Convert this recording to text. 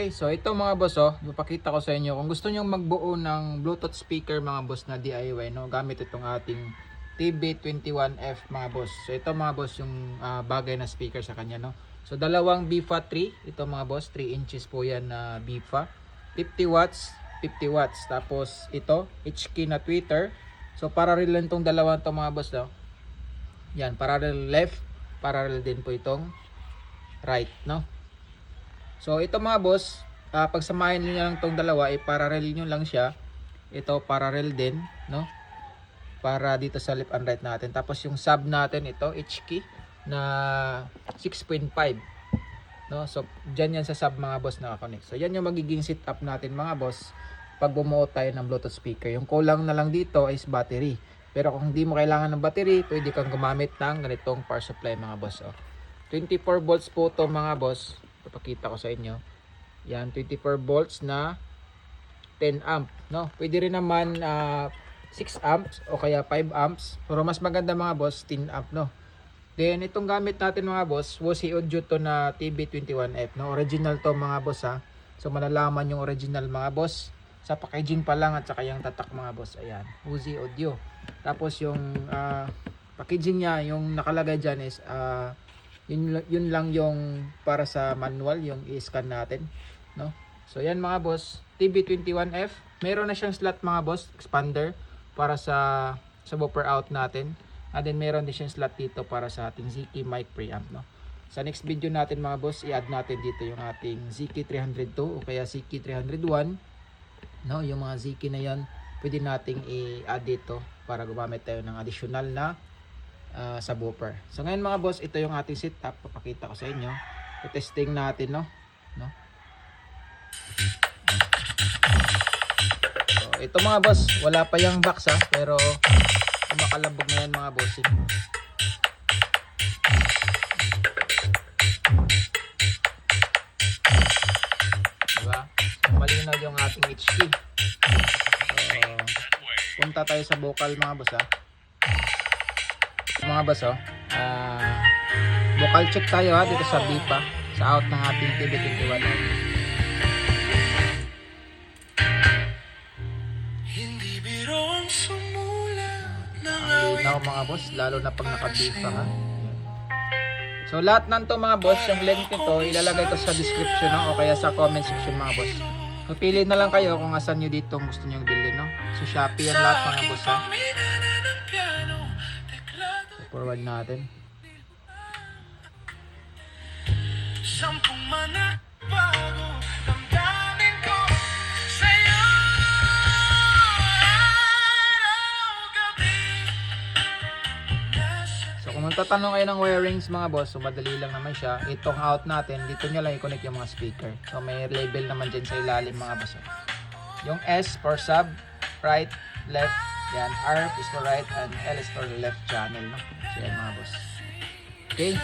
Okay, so ito mga boss, ipapakita ko sa inyo kung gusto niyo magbuo ng Bluetooth speaker mga boss na DIY, no, gamit itong ating TB21F mga boss. So ito mga boss yung bagay na speaker sa kanya, no. So dalawang BIFA 3, ito mga boss, 3 inches po yan na BIFA. 50 watts, 50 watts. Tapos ito, HK na tweeter. So parallel lang tong dalawa to mga boss, no. Yan, parallel left, parallel din po itong right, no. So ito mga boss, pagsamahin niyo lang tong dalawa, parallel niyo lang siya. Ito parallel din, no? Para dito sa left and right natin. Tapos yung sub natin ito, HK na 6.5, no? So diyan yan sa sub mga boss naka-connect. So yan yung magiging setup natin mga boss pag bumuo tayo ng Bluetooth speaker. Yung kulang na lang dito is battery. Pero kung hindi mo kailangan ng battery, pwede kang gumamit ng ganitong power supply mga boss. 24 volts po to mga boss. Papakita ko sa inyo. Yan, 24 volts na 10 amp, no? Pwede rin naman 6 amps o kaya 5 amps. Pero mas maganda mga boss 10 amp, no? Then itong gamit natin mga boss, Woozy Audio to na TB21F, no? Original to mga boss ha. So malalaman yung original mga boss sa packaging pa lang at saka yung tatak mga boss. Ayan, Woozy Audio. Tapos yung packaging niya, yung nakalagay dyan is yun lang yung para sa manual, yung i-scan natin, no? So yan mga boss, TB21F, meron na siyang slot mga boss, expander para sa woofer out natin. And then meron din siyang slot dito para sa ating ZK mic preamp, no? Sa next video natin mga boss, i-add natin dito yung ating ZK302 o kaya ZK301, no? Yung mga ZK na yan, pwede nating i-add dito para gumamit tayo ng additional na subwoofer. So ngayon mga boss, ito yung ating setup. Papakita ko sa inyo. I-testing natin, no? So ito mga boss, wala pa yung box ha, pero kumakalabog na yan mga boss. Diba? So, malinaw yung ating HK. So punta tayo sa vocal mga boss ha. Mga boss, vocal check tayo ha dito sa BIFA, sa out ng ating TB21. Now mga boss, lalo na pag naka-BIFA ha. So lahat ng to mga boss, yung link nito ilalagay ko sa description, no? O kaya sa comment section mga boss. Pipili na lang kayo kung asan nyo dito gusto nyo bilhin, no? So Shopee yan lahat mga boss ha. Forward natin. Sampung mana bago damdamin ko sa'yo gabi. So kung magtatanong kayo ng wirings mga boss, so madali lang naman siya. Itong out natin, dito nyo lang i-connect yung mga speaker. So may label naman dyan sa ilalim mga boss. Yung S for sub, right, left, yan, R is for right and L is for left channel, no? So yan mga boss. Okay.